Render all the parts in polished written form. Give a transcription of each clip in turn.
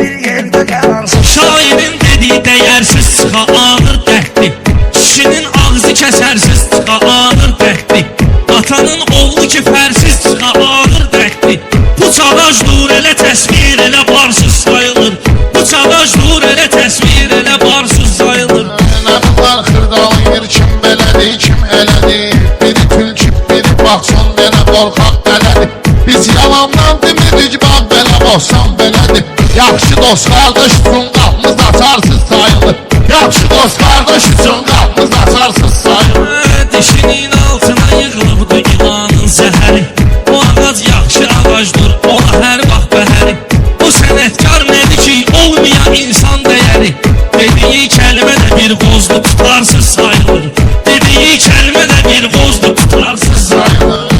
bir yerdə qərarsız. Şairin dediği dəyərsiz çıxa ağır dərdli. Kişinin ağzı kəsərsiz çıxa ağır dərdli. Atanın oğlu ki fərsiz çıxa ağır dərdli. Bu çağdaş dur elə təsvir elə barsız sayılır. Bu çağdaş dur elə təsvir elə barsız sayılır. Nəblər xırdalayır kim belədir kim elədir. Biri tülküb biri baxsın mənə qorxaq belədir. Biz yalandan demirik bax belə olsan belədir. Yaxşı dost qardaş üçün qapımız açarsız sayılır. Yaxşı dost qardaş üçün qapımız açarsız sayılır. Dişinin altına yığılıbdı ilanın zəhəri. O ağac yaxşı ağacdır, ona hər vaxt bəhəri. O sənətkar nədir ki, olmayan insan dəyəri. Dediği kəlmə də bir qozlu tutarsız sayılır. Dediği kəlmə də bir qozlu tutarsız sayılır.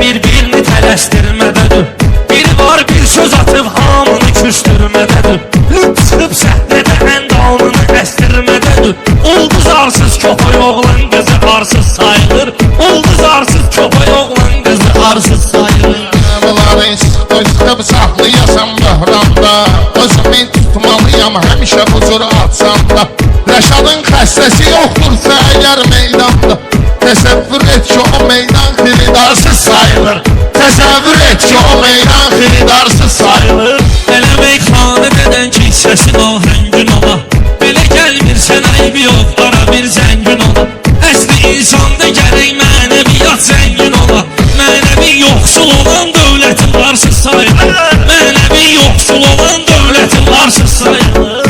Bir-birini tələstirmədədir. Biri var bir söz atıb hamını küstürmədədir. Lüb çıxıb səhnədə əndalını əstirmədədir. Ulduz arsız köpək oğlan qızı arsız sayılır. Ulduz arsız köpək oğlan qızı arsız sayılır. Bunları sıxıb saxlayasan böhranda. Özümü tutmalıyam həmişə bu cür atsanda. Rəşadın xəstəsi yoxdursa əgər meydanda. Təsəvvür et ki o meydan xiridarsız sayılır. Təsəvvür et ki o meydan xiridarsız sayılır. Elə meyxanə dedən ki səsin ahəngin ola. Belə gəlmirsən aybi yox ara bir zəngin ola. Əsli insanda gərək mənəviyyat zəngin ola. Mənəvi yoxsul olan dövlətin varsız sayılır. Mənəvi yoxsul olan dövlətin varsız sayılır.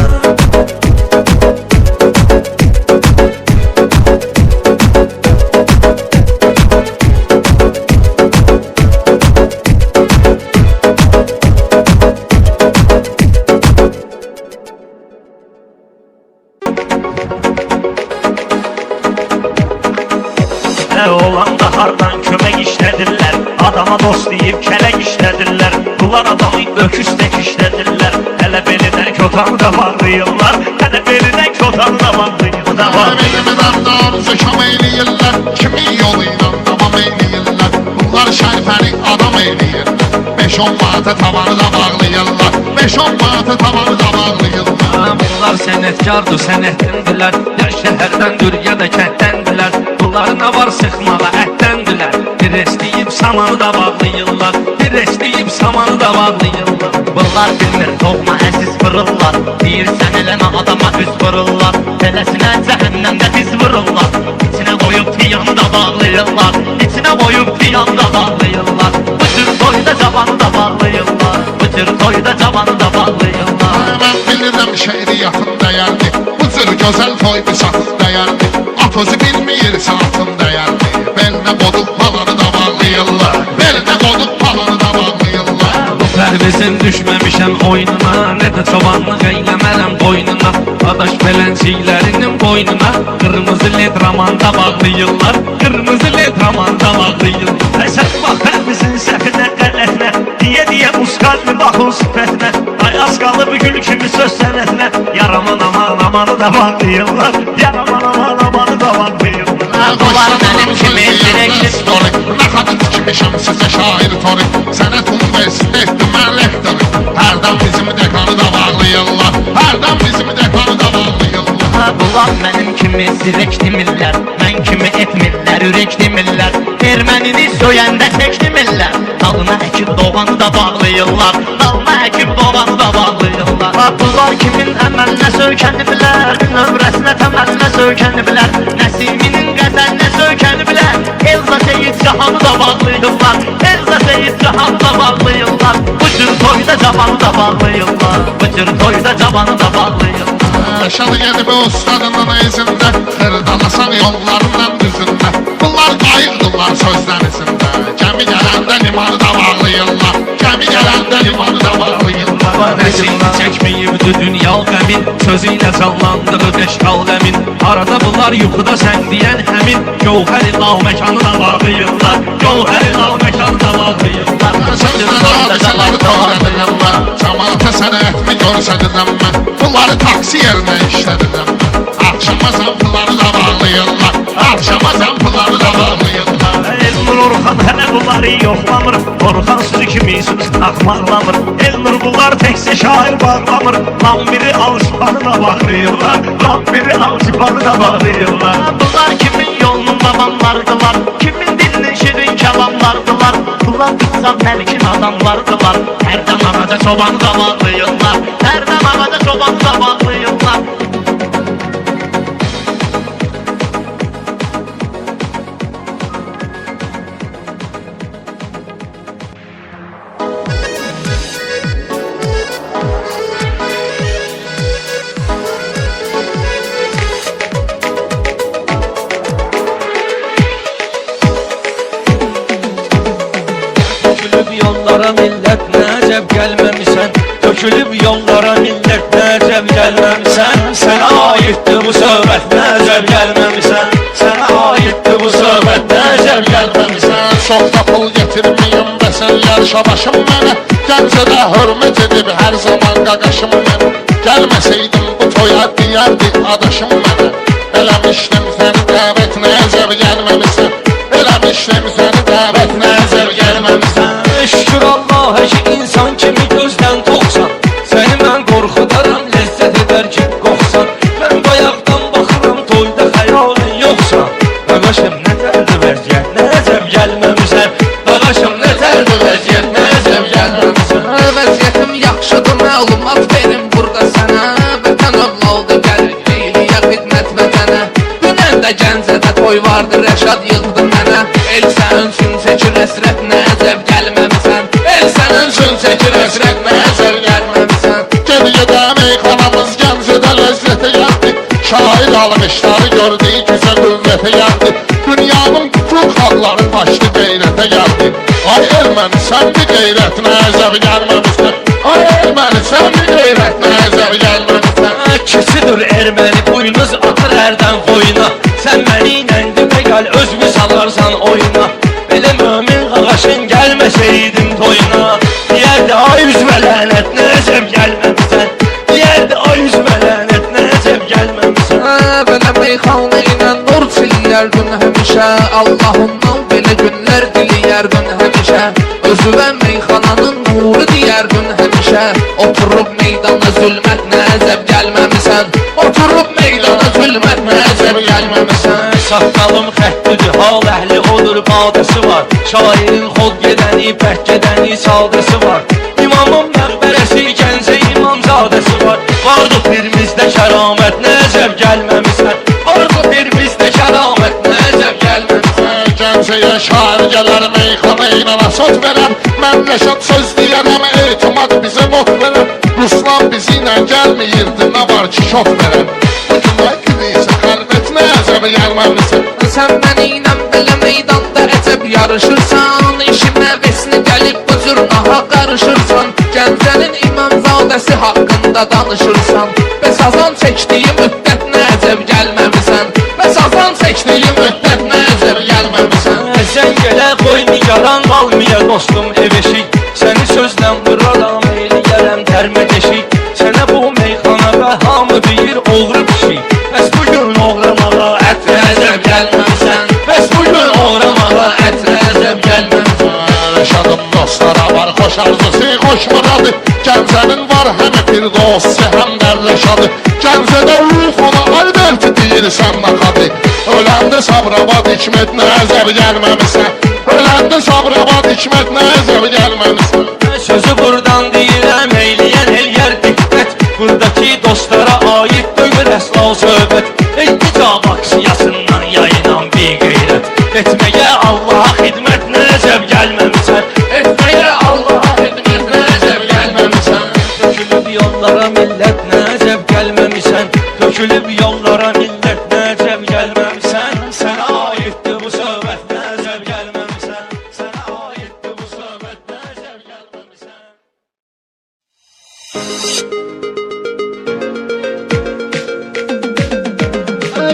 Olanda hardan kömək işlədirlər. Adama dost deyib kələk işlədirlər. Bunlar adamı öküz tək işlədirlər. Hələ belindən kötanı da bağlayırlar. Hələ belindən kötanı da bağlayırlar. Belimdən darıcı kam eyləyirlər. Kimin yolu ilə davam eyləyirlər. Bunlar şərfəni adam eyləyirlər. 5-10 manata tavanı da bağlayırlar. 5-10 manata tavanı da bağlayırlar. Bunlar sənətkardır, sənətdəndirlər. Ya şəhərdəndir ya da kətdəndirlər. Bunlarına var sıxmağa ətdəndirlər. Bir istəyib samanı da bağlayırlar. Bir istəyib samanı da bağlayırlar. Bunlar bilmir doğma əziz vırırlar. Deyirsən eləmə adama üz vırırlar. Tələsinə cəhənnəmdə biz vırırlar. İçinə qoyub piyanı da bağlayırlar. İçinə qoyub piyanı da bağlayırlar. Bu tür toyda cavanı da bağlayırlar. Bu tür toyda cavanı da bağlayırlar. Mən bilirəm şeiriyyatın dəyərli. Bu cür gözəl toy bir satın dəyərli. At özü bilmir sanatın dəyərli. Belinə qoduq palanı da bağlayırlar. Belinə qoduq palanı da bağlayırlar. Bu pərvizin düşməmişəm oyununa. Nə də çobanlıq eyləmərəm boynuna. Adaş belənçiklərinin boynuna. Qırmızı led ramanda bağlayırlar. Qırmızı led ramanda bağlayırlar. Əsəb bax pərvizin səfinə qələtinə. Diyə muskal mi baxın sifətinə. Ay az qalıb gül kimi söz sənətinə. Yaraman aman amanı da bağlayırlar. Yaraman aman amanı da bağlayırlar. Bunlar mənim kimi direksiz torik. Nə qədər tikmişəm sizə şair torik. Sənət universitetdir mən lektorik. Hərdən bizim dekanı da bağlayırlar. Hərdən bizim dekanı da bağlayırlar. Bunlar mənim kimi zirək demirlər. Mən kimi etmirlər, ürək demirlər. Ermənini söyəndə tək demirlər. Dalına əkib doğanı da bağlayırlar. Dalına əkib doğanı da bağlayırlar. Bunlar kimin əməlinə söykəniblər. Növrəsinə təməlinə söykəniblər. Nəsiminin qəzəlinə söykəniblər. Elza Seyid Cahanı da bağlayırlar. Elza Seyid Cahanı da bağlayırlar. Bu cür toyda cavanı da bağlayırlar. Bu cür toyda cavanı da bağlayırlar. Şalı gedib o ustadının izində. Xırdalasan yollarından düzündə. Bunlar qayıqdırlar sözlərisində. Gəmi gələndə limanı da bağlayırlar. Gəmi gələndə limanı da bağlayırlar. Nəsimini çəkməyibdi dünya qəmin. Sözü ilə canlandırır beş aləmin. Arada bunlar yuxuda sən deyən həmin. Gövhər-i lav məkanı da bağlayırlar. Gövhər-i lav məkanı da bağlayırlar. Sözləri hadiseləri doğradırlar. Cəmaata sənət mi görsədirəm mən. Bunları taksi yerinə işlədirəm mən. Akşama zampıları da bağlayırlar, akşama zampıları da bağlayırlar. Elnur Orxan hələ bunları yoxlamır, Orxan sizi kimi söz axmaqlamır. Elnur bunlar təkcə şair bağlamır, lan biri alışıqları da bağlayırlar, lan biri alışıqları da bağlayırlar. Bunlar kimin yolunun babamlardılar, kimin dilinin şirin kəlamlardılar. Bunlar qıtsaq məlkin adamlardılar, hərdən ağaca çobanı da bağlayırlar, hərdən ağaca çobanı da bağlayırlar. Tökülüb yollara millət nəcəb gəlməmisən. Tökülüb yollara millət nəcəb gəlməmisən. Sənə aiddir bu söhbət nəcəb gəlməmisən. Sənə aiddir bu söhbət nəcəb gəlməmisən. Çox da pul getirməyim və sən yarışa başım mənə. Gəncədə hörmət edib hər zaman qaqaşım mənə. Gəlməsəydim bu toya deyərdi adaşım mənə. Eləmişdim səni dəvət nəcəb gəlməmisən. Eləmişdim səni dəvət nəcəb gəlməmisən. Şükür Allah'a ki insan kimi gözdən toxsan. Səni mən qorxudaram, ləzzət edər ki qoxsan. Mən bayaqdan baxıram, toyda xəyalın yoxsan. Qaqaşım nə tərdi vəziyyət, nəcəb gəlməmisən. Qaqaşım nə tərdi vəziyyət, nəcəb gəlməmisən. Vəziyyətim yaxşıdır, məlumat verim burada sənə. Vətən övladı gəlir, eyliyə xidmət vətənə. Dünən də Gəncədə toy vardı, Rəşad yığdı mənə. El sənin üçün çəkir əsrət, nəcəb gəlməmisən. El sənin üçün çəkir əsrət, nəcəb gəlməmisən. Geridə meyxanamız Gəncədə ləzzətə gəldi. Şair almışları gördü, güzə qüvvətə gəldi. Dünyanın bütün xalqları başlı qeyrətə gəldi. Ay erməni sən bir qeyrət nəzəb gəlməmisən. Ay erməni sən bir qeyrət nəzəb gəlməmisən. Keçidir erməni buynuz atır hərdən qoyuna. Sən məni ilə dibə gəl özümü salarsan oyuna. Belə mömin qaqaşın gəlməsəydim toyuna. Deyərdi ay üzmə lənət nəcəb gəlməmisən. Deyərdi ay üzmə lənət nəcəb gəlməmisən. Belə meyxana ilə nur çiliyərdin həmişə. Allahımdan belə günlər diliyərdin həmişə. Özüvə meyxananın nuru deyərdin həmişə. Oturub meydana zülmət nəzəb gəlməmisən. Oturub meydana zülmət nəzəb gəlməmisən. Saqqalım xəttidir, hal əhli odur badəsi var. Şairin xod gedəni, pək gedəni sadəsi var. İmamın məqbərəsi, Gəncə imamzadəsi var. Vardı pirimizdə kəramət, nəcəb gəlməmisən. Vardı pirimizdə kəramət, nəcəb gəlməmisən. Gəncəyə şair gələr, meyxana ilə asot verər. Məmləkət söz deyərəm, etimad bizə bot verər. Ruslan bizi ilə gəlməyirdi, nə var ki şot verər. Bugünlər kimi isə qəlbət nəzəb gəlməmisən. Sən məni ilə belə meydanda əcəb yarışırsan. İşimə vesni gəlib bu cür naha qarışırsan. Gəncənin imamzadəsi haqqında danışırsan. Bəs azan çəkdiyi müddət nəcəb gəlməmisən. Bəs azan çəkdiyi müddət nəcəb gəlməmisən. Sən gələ qoy nigaran qalmaya dostum ev eşik. Səni sözlə vuraram, eləyərəm tərmə deşik. Sənə bu meyxanada hamı deyir oğru pişik. Bəs bugün oğramağa ət nəzəb gəlməmisən. Bəs bugün oğramağa ət nəzəb gəlməmisən. Rəşadım dostlara var xoş arzusu, xoş muradı. Gəncənin var həm bir dostu, həm dərləşadı. Gəncədə ruh ona Alberti deyirsən nakadı. Öləndə sabrabad hikmət nəzəb gəlməmisən. Öləndə sabrabad hikmət nəzəb gəlməmisən. Sözü buradan deyirəm, eyləyən eləyər diqqət. Buradakı dostlara aid döyür əsla söhbət. İltica aksiyasından yayınan bir qeyrət. Etməyə Allaha xidmət nəcəb gəlməmisən. Etməyə Allaha xidmət nəcəb gəlməmisən. Tökülüb yollara millət nəcəb gəlməmisən. Tökülüb yollara millət nəcəb gəlməmisən. Sənə aiddir bu söhbət nəcəb gəlməmisən. Sənə aiddir bu söhbət nəcəb gəlməmisən.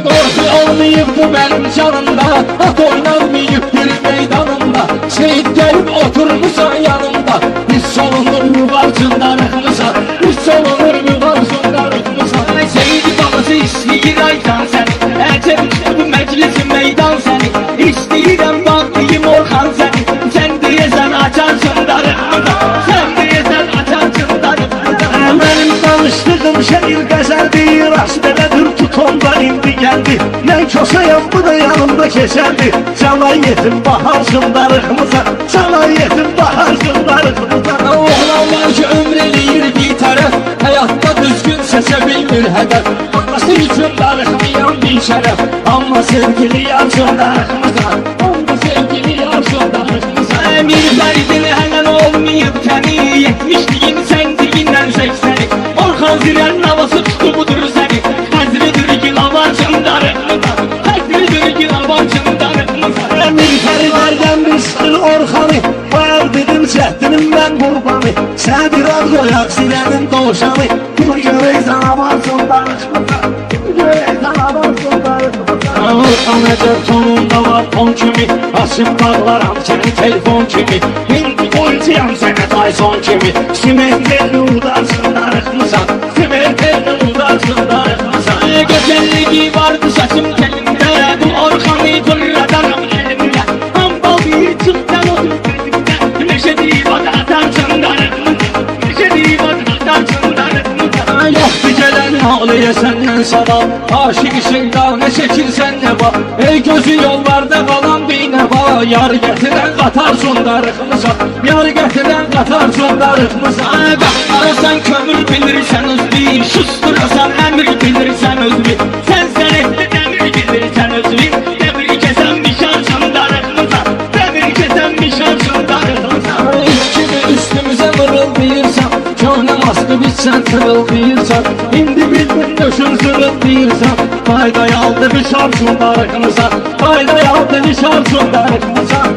Qorxu olmayıb bu mənim canımda, at oynanmayıb bir meydanımda. Şehit gəlib oturmuşsan yanımda, hiss olunur yuvarcında rəxmisən, hiss olunur görmü qarşındarıqmısan Seyidi babası istəyir aytan səni Əcəb çıxdı bu məclisin meydan səni İstəyirəm bağlayım Orxan səni Sən deyəsən açarsın darıqmısan Sən deyəsən açarsın darıqmısan Mənim danışdığım şəhir qəzəldir Rastələdir tutonda indi gəldi Mən kösəyəm bu da yanımda keçərdi Cana yetim baharsın darıqmısan Cana yetim baharsın darıqmısan Oğlanlar ki ömr eləyir bir tərəf Həyatda düzgün seçə bilmir hədəf Anası üçün darıqmayan bir şərəf Amma sevgili yarsın darıqmısan Amma sevgili yarsın darıqmısan Əmir Fəridin hələ olmayıb təni 70'liyin səndiyindən 80'i Orxan Zirənin havası tutdu budur səni Həzridir ki lavancın darıqmısan Həzridir ki lavancın darıqmısan Əmir Fəridlərdən bir sır Orxanı Var dedim çətdinim mən qurbanı Sən bir az qoyaq Zirənin doğuşanı Bunu görəysən avarsın darıqmısan Bunu görəysən avarsın darıqmısan Orxan əcəb tonunda var ton kimi Açıb bağlaram səni telefon kimi İndi qoyacağım sənə Tyson kimi Simentelli udarsın darıqmısan Simentelli udarsın darıqmısan Gözəlliyi vardı saçım telimdə Bu Orxanı fırladarım elimdə Hambal bir çıxdan otur gözümdə Neşə divat atarsın darıqmısan Neşə divat atarsın darıqmısan Yoxdur gələn ağlaya səndən sabah Aşıq şeyda nə çəkirsən nə var Ey gözü yollarda qalan bir nə var Yar gətirən qatarsın darıqmısan Yar gətirən qatarsın darıqmısan Qaxarasan kömür bilirsən özlü Şusturasan əmr bilirsən özlü Sən sənətdə dəmir bilirsən özlü Dəmir kəsən mişarsın darıqmısan Dəmir kəsən mişarsın darıqmısan İlkini üstümüzə mırıldayırsan Köhnə maskı bitsən tırıldayırsan İndi bildin döşün zırıldayırsan Fayda yaldı bir şarsın darıqmısan Fayda yaldı bir şarsın darıqmısan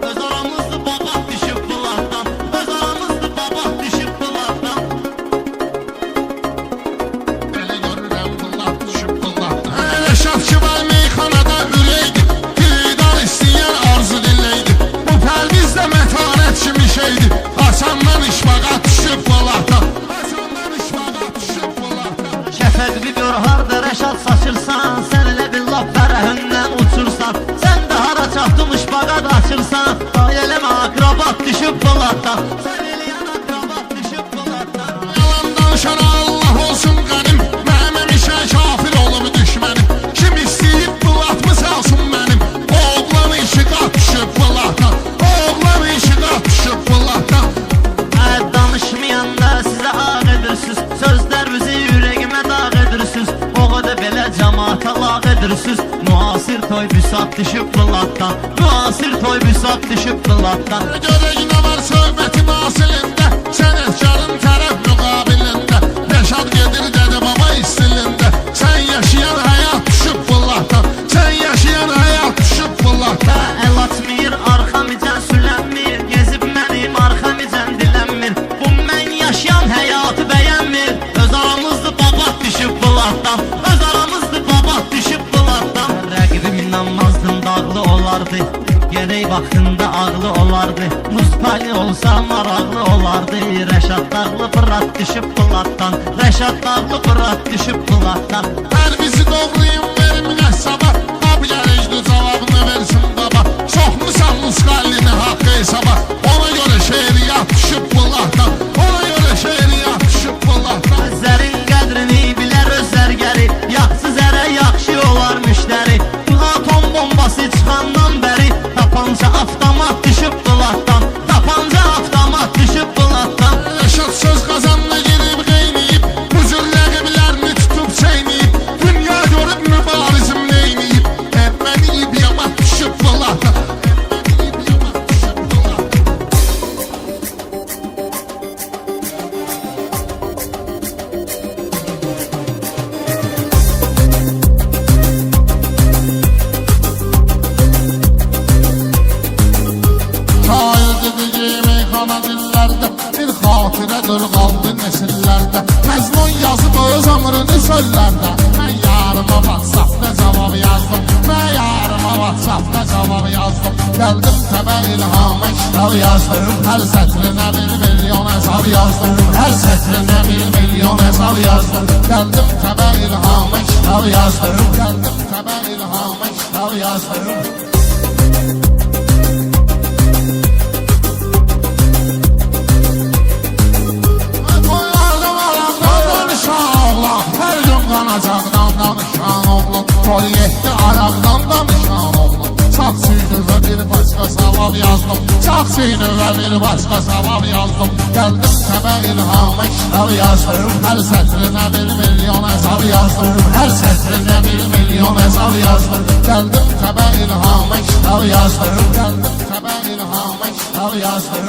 Öz aramızdı baba düşüb bulatdan Öz aramızdı baba düşüb bulatdan Elə görürəm bulat düşüb bulatdan Şafçı var meyxanada ürəkdi Diridar istəyən arzu diləydi Bu pərvizdə mətanət kimi şeydi Hasandan işbaqa düşüb bulatdan Hasandan işbaqa düşüb bulatdan Şəfəq bir gör harda rəşad saçırsan Sən elə bir laf fərəhindən uçursan Sən də hara çatdın işbaqa da açırsan Ay eləmə akrabat düşüb bulatdan Sən eləyən akrabat düşüb bulatdan Yalan danışana Allah olsun qənim Mənim işə kafir olub düşmənim Kim istəyib bulatmı salsın mənim Oğlan işi qat düşüb bulatdan Oğlan işi qat düşüb bulatdan Danışmayanda sizə ağ edirsiniz Sözlərinizi ürəyimə dağ edirsiniz O qədər belə cəmaata lağ edirsiniz Müasir toy büsat düşüb bulatdan Müasir toy büsat düşüb bulatdan Görək nə var söhbətin asilində Sənətkarın tərəf müqabilində Rəşad gedir dədə baba istilində Sən yaşayan həyat düşüb bulatdan Sən yaşayan həyat düşüb bulatdan El açmır arxamicən sülənmir Gezib mənim arxamicən dilənmir Bu mən yaşayan həyatı bəyənmir Öz aramızdı babat düşüb bulatdan Öz aramızdı babat düşüb bulatdan Rəqibim inanmazdım dağlı olardı Gerək vaxtında ağlı olardı Muzpali olsa maraqlı olardı Rəşad dağlı fırat düşüb bulatdan Rəşad dağlı fırat düşüb bulatdan Hər bizi doğrayın verim qəssaba Qab gələcdi cavabını versin baba Soxmusan muskallini haqqı hesaba Ona görə şeiriyyat düşüb bulatdan Ona görə şeiriyyat düşüb bulatdan Zərin qədrini bilər öz zərgəri Yaxşı zərə yaxşı olar müştəri Atom bombası çıxandan bəri Tapanca avtomat düşüb bulatdan Tapanca avtomat düşüb bulatdan Rəşad söz qazanına girib qeyniyib Bu cür ləqiblərini tutub çeyniyib Dünya görüb mübarizm neyniyib Erməniyib yamat düşüb bulatdan Erməniyib yamat düşüb bulatdan Şair dediği meyxana dillərdə Bir xatirədir qaldı nəsillərdə Məzmun yazıb öz ömrünü söllərdə Mən yarıma WhatsApp'da cavab yazdım Mən yarıma WhatsApp'da cavab yazdım Geldim təbə ilhama kitab yazdım. Hər sətrinə 1 milyon hesab yazdım. Hər sətrinə 1 milyon hesab yazdım. Geldim təbə ilhama kitab yazdım. Geldim təbə ilhama kitab yazdım. Her gün qanacaqdan danışan oğlum. Toy etdi araqdan danışan oğlum. Çox süydü və bir başqa savab yazdım. Çox süydü və bir başqa savab yazdım. Gəldim təbə ilhama kitab yazdım. Hər sətrinə 1 milyon hesab yazdım. Hər sətrinə 1 milyon hesab yazdım. Gəldim təbə ilhama kitab yazdım. Gəldim təbə ilhama kitab yazdım.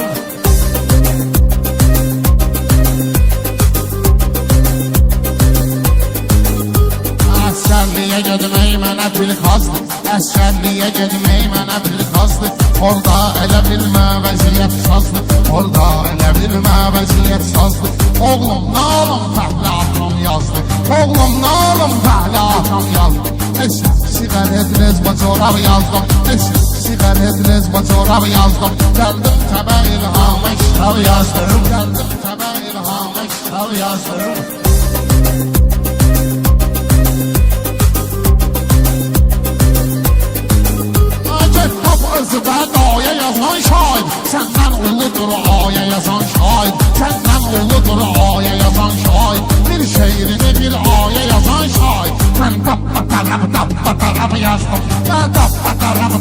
Əsgərliyə gedmək mənə bir qazdır. Əsgərliyə getmək mənə bir qazdır. Orada elə bilmə vəziyyət sazdır. Orada elə bilmə vəziyyət sazdır. Oğlum nə olum fəhlə atam yazdı. Oğlum nə olum fəhlə atam yazdı. Eşə siqaret lezba çorab yazdım. Eşə siqaret lezba çorab yazdım. Gəldim təbə ilhama kitab yazdım. Gəldim təbə ilhama kitab yazdım. Özübə daya yazan şahid. Səndən uludur aya yazan şahid. Səndən uludur aya yazan şahid. Bir şeirini bir aya yazan şahid. Mən tappa taraf yazdım. Mən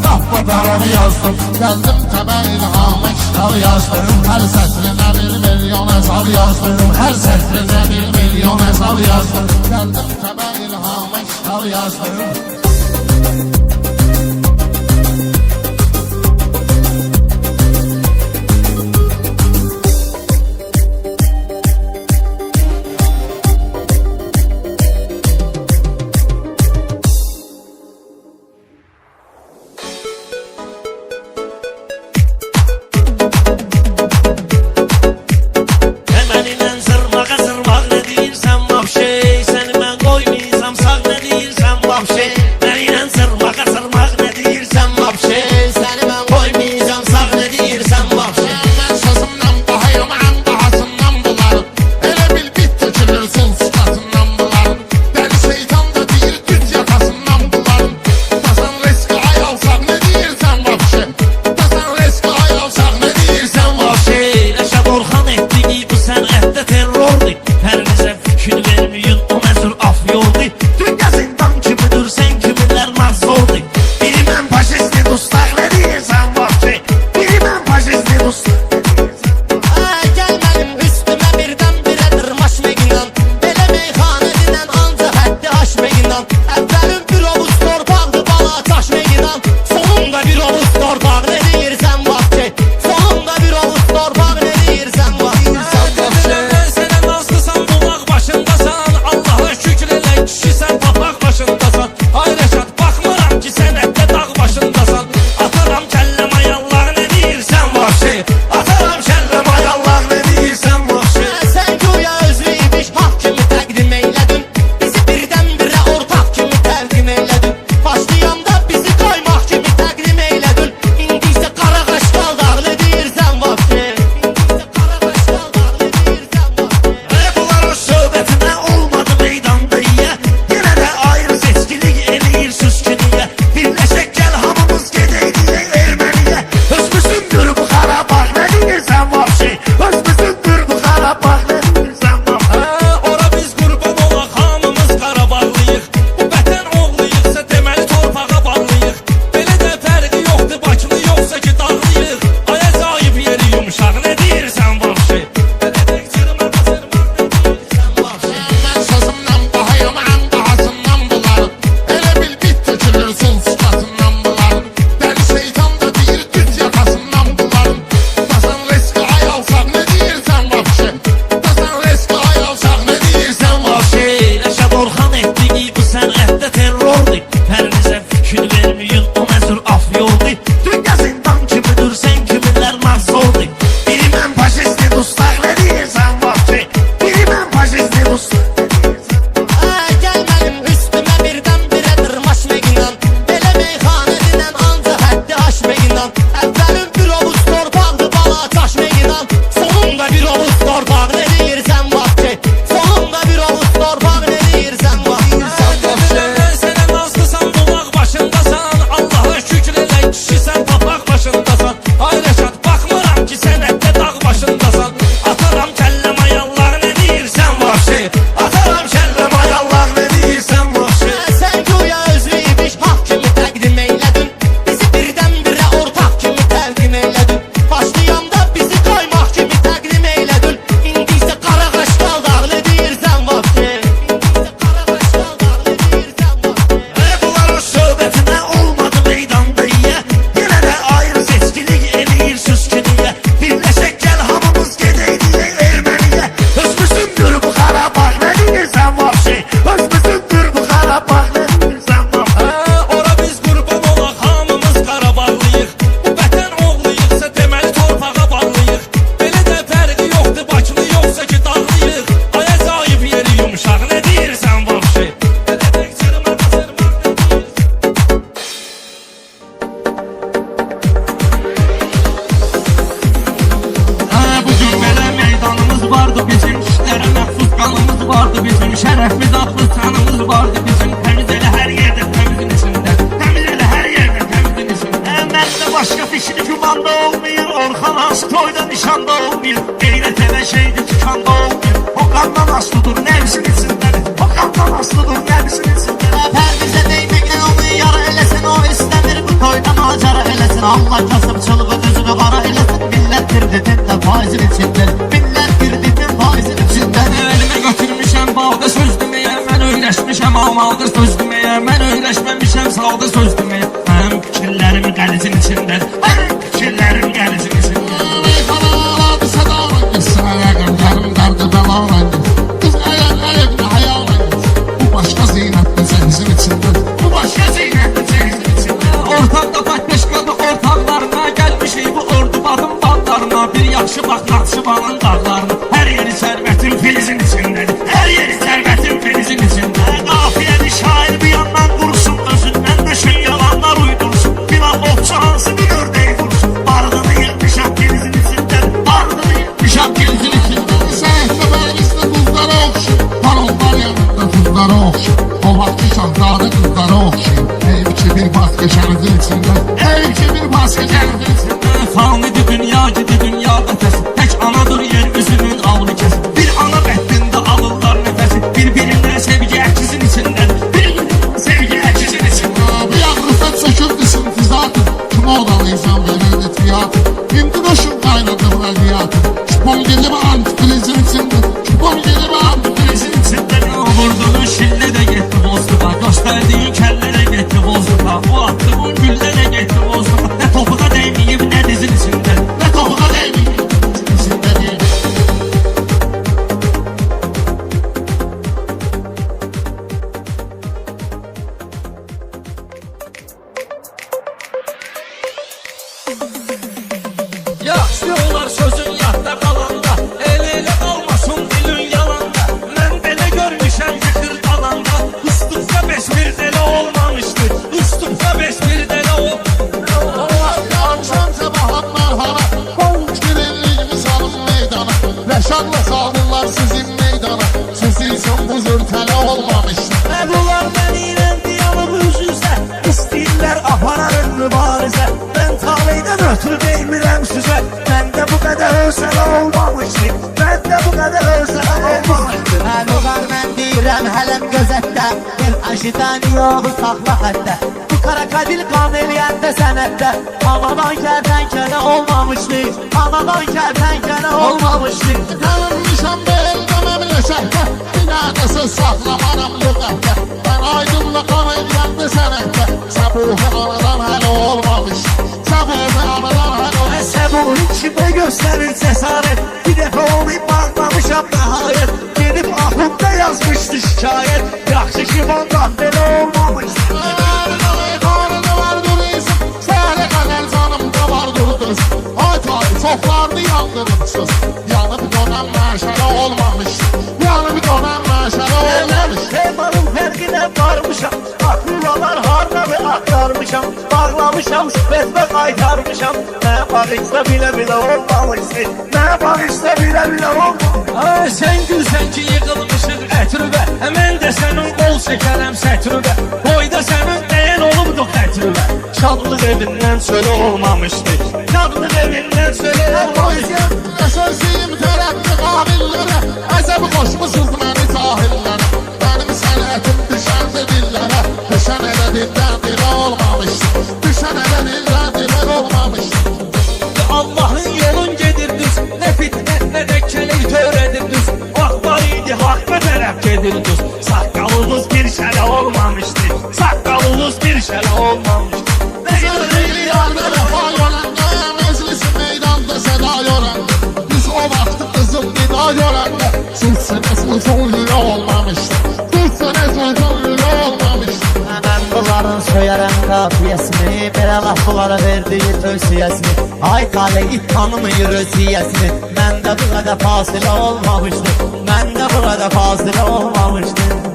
tappa taraf yazdım. Gəldim təbə ilhama kitab yazdım. Hər sətrinə 1 milyon hesab yazdım. Hər sətrinə 1 milyon hesab yazdım. Gəldim təbə ilhama kitab yazdım. Seni mən qoymaysam sağ nə deyirsən vahşi. Mənlə zırvağa Nişanda olmayır Orhan As toyda nişanda olmayır Eyrət elə şeydi tükanda olmayır O qandan aslıdır nəvsin içindədir O qandan aslıdır nəvsin içindədir Pərdizə değməklə onu yara eləsin O istəmir bu toyda macara eləsin Allah kasıbçılığı düzünü qara eləsin Millət girdidin də faizin içindədir Millət girdidin faizin içindədir Elimə götürmüşəm bağda söz deməyə Mən öyrəşmişəm almaldır söz deməyə Mən öyrəşməmişəm sağda söz deməyə Həm fikirlərim qəlizin içindədir Həm fikirlərim qəlizin içindədir Meyxanalardı sadalan gitsin ayağım Yarım derdi belalan Kız ayak ne hayalan Bu başka ziynetli cehizin içinde Bu başka zeynətli cehizin içində Ortaqda patpeşkadı ortaqlarına Gəlmişik bu ordu badım bandlarına Bir yaxşı bax Naxçıvanın dağlarına Hər yeri sərvətin filizin içindədir Hər yeri sərvətin filizin içindədir Qafiyəni şair bir yandan qursun Özündən düşün yalanlar uydursun Bilal ovçu hansı bir ördeği vursun Barğını yıkmışam filizin içindədir Barğını yıkmışam filizin içindədir Səhətdə bərizdə tuzlara oxşur Balonlar yanında tuzlara oxşur O vaxtki şahzadə kızlara oxşur Eyv ki bir baskı şənizin içində Eyv ki bir baskı şənizin içində Fanidir dünya gidi dünya qəfəsi Tək anadır yer üzünün ağlı kəsi Bir ana bəddində alırlar nəfəsi Bir-birinə sevgi əkizin içindədir Bir-birinə sevgi əkizin içindədir Bir ağrıfət söküldü sintizatı Kim olalıysan verildi tiyatı Hindi doşun qaynadı rədiyyatı Şüpon gelib antifilizin içində Şüpon gelib antifilizin İçində vurduğun şillə də getdi bozduqa Göstərdiyin kəllə də getdi bozduqa Bu attığın güllə də getdi bozduqa Nə topuğa dəyməyib nə dizin içindədir Nə topuğa dəyməyib içində deyil Yaxşı olar sözün yadda qalanda El-elə qalmasın dilin yalanda Mən belə görmüşəm yıxır dalanda Ustuksa beş bir dələ olmamışdı Ustuksa beş bir dələ Akşam sabahlar hara Boğuş girilliğimi salın meydana Rəşadla saldırlar sizin meydana Siz için bu zürtələ olmamışdı Bunlar mənimlə diyanıb üzüzə İstəyirlər apararın mübarizə Mən taleydən ötürü deymirəm sizə Məndə bu qədər ölsələ olmamışdı Məndə bu qədər ölsələ olmamışdı Məluqar mən deyirəm hələm gözətdə Bir aşidən yoxu saxla xəttə Bu qara kadil qan eləyəndə sənətdə Anadan kərtənkələ olmamışdı Anadan kərtənkələ olmamışdı Tanınmışam beldə məmləşəkdə Binədəsi saxlamaram lüqətdə Mən aydınla qan eləyəndə sənətdə Səbuhə anadan hələ olmamışdı Səbuhə anadan hələ olmamışdı Səbuhin kimə göstərir cəsarət Bir dəfə olmayıb bağlamışam nəhayət Gedib ahımda yazmışdı şikayət Yaxşı ki ondan belə olmamışdı Qarını var duruyorsun Səhərə qədər canımda var durdunuz Ay tay çoxlarını yandırırsınız Yanıb dönən məşələ olmamışdı Yanıb dönən məşələ olmamışdı Temanın fərqinə varmışam Akıllalar harnamı aktarmışam Bağlamışam şübhətmə qaytarmışam Nə bağışla bilə-bilə olmamışdı Nə bağışla bilə-bilə olmamışdı Sən gülsən ki yıqılmışıq ətrübə Mən də sənin qol çəkərəm sətrübə Boyda sənin dəyən olubduq ətrübə Şadlıq evindən sölə olmamışdı Şadlıq evindən sölə olmamışdı Sözlüyüm tərəqqi qabillərə Əzəbi qoşmusuz məni cahillərə Mənim sənətim düşəndə dillərə Düşən elə dillər dilə olmamışdı Düşən elə dillər dilə olmamışdı Allah'ın yolun gedirdiniz Ne fitne ne de keleyi töredirdiniz Hak var idi hakka tərəf gedirdiniz Saqqalınız bir şələ olmamışdı Saqqalınız bir şələ olmamışdı Sözlüyü yarda vəfa yörəndə Meclisi meydanda səda yörəndə Biz o vaxtı qızım nida yörəndə Sizsiniz uzunluğu olmamışdı Sizsiniz uzunluğu olmamışdı Mən bunların söyərəm qafiyəsini Belə laf bunlara verdiyi tövsiyəsini Ay tale it tanımıyır öziyəsini Məndə bu qədər fasilə olmamışdı Məndə bu qədər fasilə olmamışdı